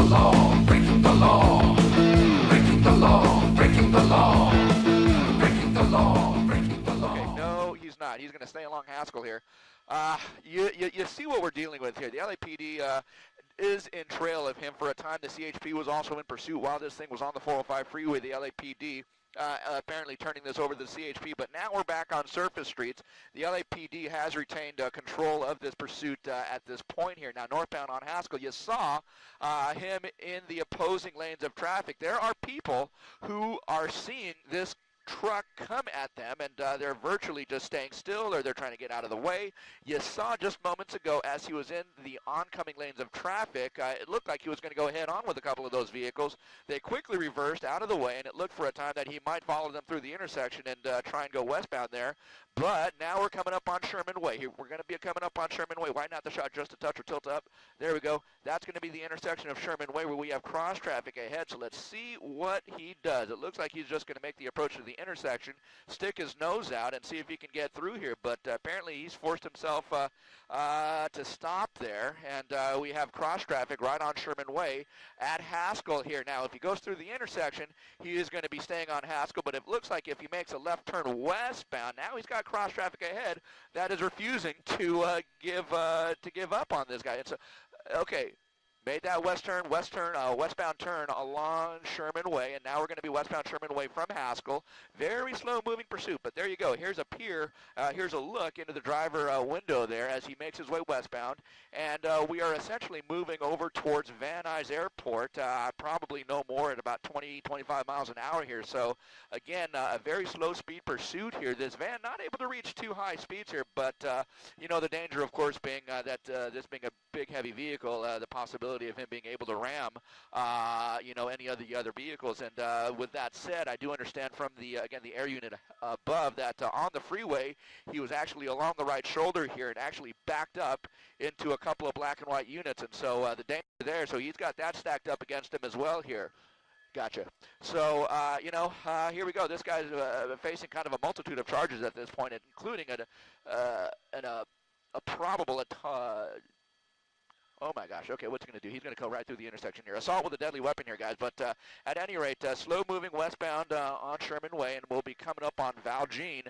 law, breaking the law, breaking the law, breaking the law, breaking the law, breaking the law. Okay, no, he's not. He's going to stay along Haskell here. You see what we're dealing with here. The LAPD is in trail of him. For a time, the CHP was also in pursuit while this thing was on the 405 freeway. The LAPD apparently turning this over to the CHP, but now we're back on surface streets. The LAPD has retained control of this pursuit at this point here. Now, northbound on Haskell, you saw him in the opposing lanes of traffic. There are people who are seeing this truck come at them, and they're virtually just staying still, or they're trying to get out of the way. You saw just moments ago as he was in the oncoming lanes of traffic, it looked like he was going to go head on with a couple of those vehicles. They quickly reversed out of the way, and it looked for a time that he might follow them through the intersection and try and go westbound there. But now we're coming up on Sherman Way. We're going to be coming up on Sherman Way. Widen out the shot just a touch or tilt up. There we go. That's going to be the intersection of Sherman Way where we have cross traffic ahead. So let's see what he does. It looks like he's just going to make the approach to the intersection, stick his nose out, and see if he can get through here. But apparently he's forced himself to stop there. And we have cross traffic right on Sherman Way at Haskell here. Now, if he goes through the intersection, he is going to be staying on Haskell. But it looks like if he makes a left turn westbound, now he's got cross traffic ahead that is refusing to give up on this guy. It's okay. Made that westbound turn along Sherman Way, and now we're going to be westbound Sherman Way from Haskell. Very slow-moving pursuit, but there you go. Here's a peer. Here's a look into the driver window there as he makes his way westbound, and we are essentially moving over towards Van Nuys Airport, probably no more at about 20, 25 miles an hour here. So, again, a very slow-speed pursuit here. This van not able to reach too high speeds here, but, you know, the danger, of course, being that this being a big, heavy vehicle, the possibility of him being able to ram, you know, any of the other vehicles. And with that said, I do understand from the, again, the air unit above that on the freeway, he was actually along the right shoulder here and actually backed up into a couple of black and white units. And so the danger there, so he's got that stacked up against him as well here. Gotcha. So, you know, here we go. This guy's facing kind of a multitude of charges at this point, including a probable oh my gosh, okay, what's he going to do? He's going to go right through the intersection here. Assault with a deadly weapon here, guys. But at any rate, slow-moving westbound on Sherman Way, and we'll be coming up on Valjean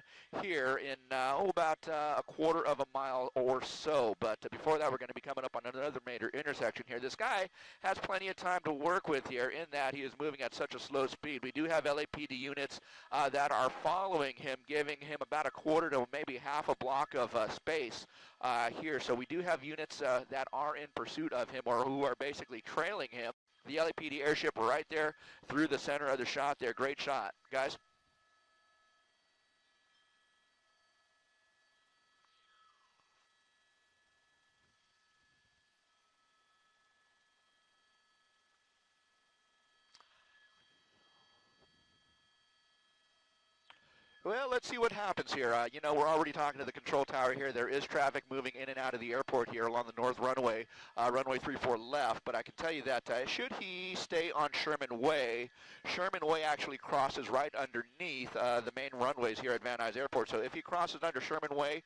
here in about a quarter of a mile or so. But before that, we're going to be coming up on another major intersection here. This guy has plenty of time to work with here in that he is moving at such a slow speed. We do have LAPD units that are following him, giving him about a quarter to maybe half a block of space here. So we do have units that are in pursuit of him or who are basically trailing him. The LAPD airship right there through the center of the shot there. Great shot, guys. Well, let's see what happens here. You know, we're already talking to the control tower here. There is traffic moving in and out of the airport here along the north runway, runway 34 left. But I can tell you that should he stay on Sherman Way actually crosses right underneath the main runways here at Van Nuys Airport. So if he crosses under Sherman Way,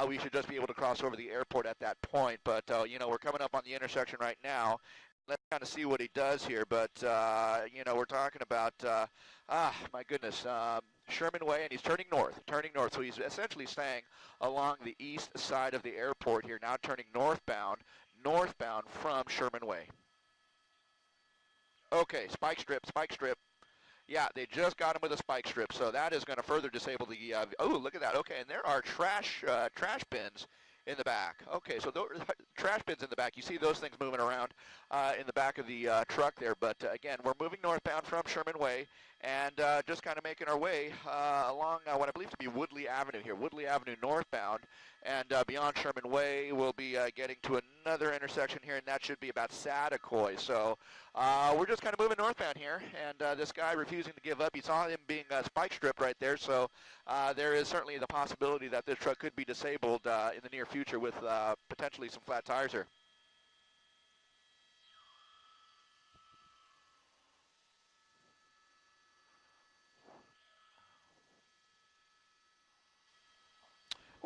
we should just be able to cross over the airport at that point. But, you know, we're coming up on the intersection right now. Let's kind of see what he does here. But, you know, we're talking about, my goodness, Sherman Way, and he's turning north. So he's essentially staying along the east side of the airport here, now turning northbound from Sherman Way. Okay, spike strip. Yeah, they just got him with a spike strip, so that is going to further disable the, oh, look at that. Okay, and there are trash bins in the back. Okay, so those trash bins in the back. You see those things moving around in the back of the truck there. But again, we're moving northbound from Sherman Way and just kind of making our way along what I believe to be Woodley Avenue here. Woodley Avenue northbound. And beyond Sherman Way, we'll be getting to another intersection here, and that should be about Satakoy. So we're just kind of moving northbound here, and this guy refusing to give up. You saw him being spike stripped right there, so there is certainly the possibility that this truck could be disabled in the near future with potentially some flat tires here.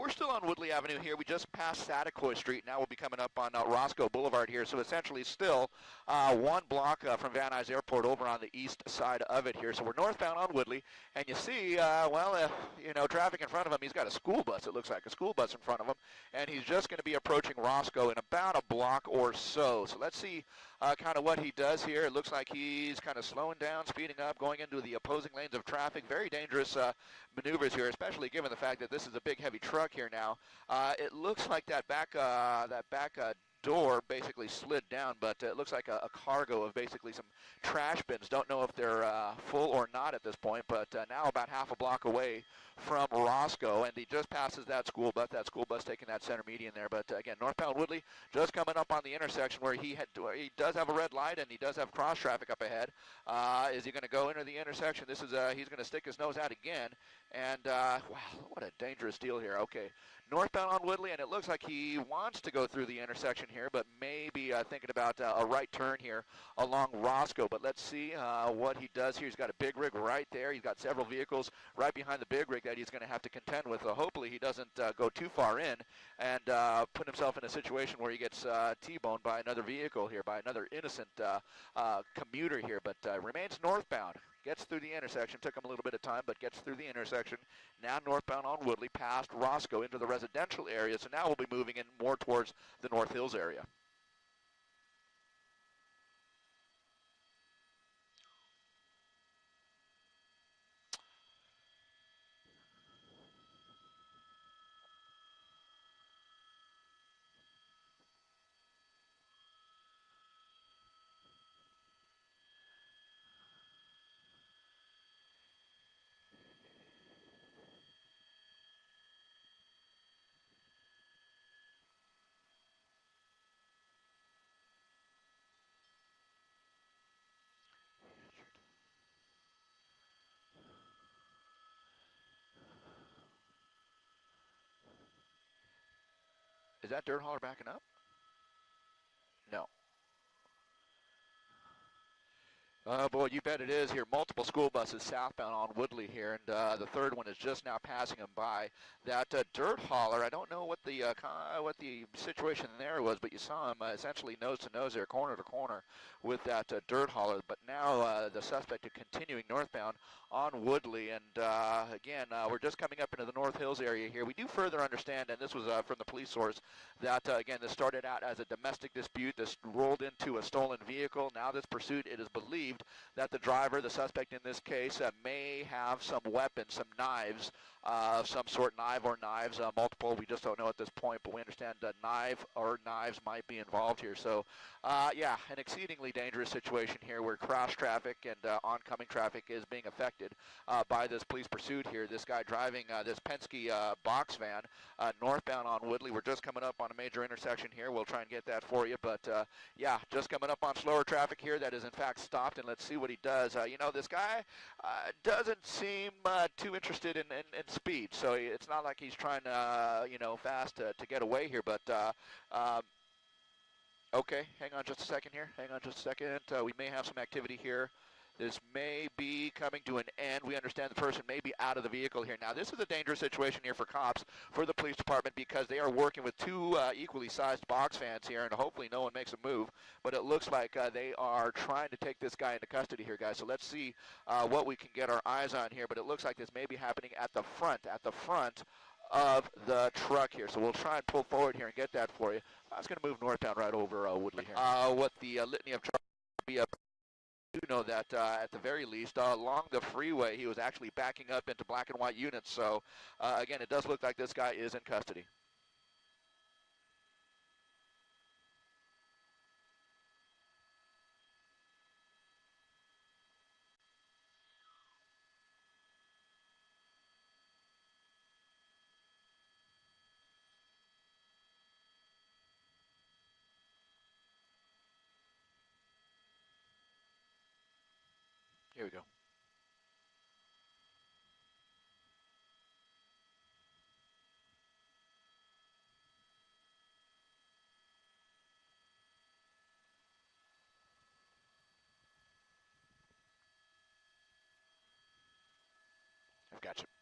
We're still on Woodley Avenue here. We just passed Saticoy Street. Now we'll be coming up on Roscoe Boulevard here. So essentially still 1 block from Van Nuys Airport over on the east side of it here. So we're northbound on Woodley. And you see, traffic in front of him. He's got a school bus, it looks like, a school bus in front of him. And he's just going to be approaching Roscoe in about a block or so. So let's see kind of what he does here. It looks like he's kind of slowing down, speeding up, going into the opposing lanes of traffic. Very dangerous maneuvers here, especially given the fact that this is a big, heavy truck here now. It looks like that back door basically slid down, but it looks like a cargo of basically some trash bins. Don't know if they're full or not at this point, but now about half a block away from Roscoe, and he just passes that school bus taking that center median there. But again, northbound Woodley just coming up on the intersection where he does have a red light and he does have cross traffic up ahead. Is he going to go into the intersection? This is he's going to stick his nose out again, and wow, what a dangerous deal here. Okay, northbound on Woodley, and it looks like he wants to go through the intersection here, but maybe thinking about a right turn here along Roscoe. But let's see what he does here. He's got a big rig right there. He's got several vehicles right behind the big rig that he's going to have to contend with. Hopefully he doesn't go too far in and put himself in a situation where he gets T-boned by another vehicle here, by another innocent commuter here, but remains northbound. Gets through the intersection. Took him a little bit of time, but gets through the intersection. Now northbound on Woodley, past Roscoe into the residential area. So now we'll be moving in more towards the North Hills area. Is that dirt hauler backing up? No. Oh, boy, you bet it is here. Multiple school buses southbound on Woodley here, and the third one is just now passing them by. That dirt hauler, I don't know what the situation there was, but you saw him essentially nose to nose there, corner to corner with that dirt hauler. But now the suspect is continuing northbound on Woodley, and again, we're just coming up into the North Hills area here. We do further understand, and this was from the police source, that again, this started out as a domestic dispute. This rolled into a stolen vehicle. Now this pursuit, it is believed that the driver, the suspect in this case, may have some weapons, some knives, some sort, knife or knives, multiple. We just don't know at this point, but we understand a knife or knives might be involved here. So, yeah, an exceedingly dangerous situation here where cross traffic and oncoming traffic is being affected by this police pursuit here. This guy driving this Penske box van northbound on Woodley. We're just coming up on a major intersection here. We'll try and get that for you, but yeah, just coming up on slower traffic here that is in fact stopped, and let's see what he does. This guy doesn't seem too interested in speed, so it's not like he's trying fast to get away here, but okay, hang on just a second here. Hang on just a second. We may have some activity here. This may be coming to an end. We understand the person may be out of the vehicle here. Now, this is a dangerous situation here for cops, for the police department, because they are working with two equally sized box vans here, and hopefully no one makes a move. But it looks like they are trying to take this guy into custody here, guys. So let's see what we can get our eyes on here. But it looks like this may be happening at the front of the truck here. So we'll try and pull forward here and get that for you. I was going to move northbound right over Woodley here. What the litany of charges be up. Do know that at the very least along the freeway he was actually backing up into black and white units. So again, it does look like this guy is in custody. Here we go. I've got you.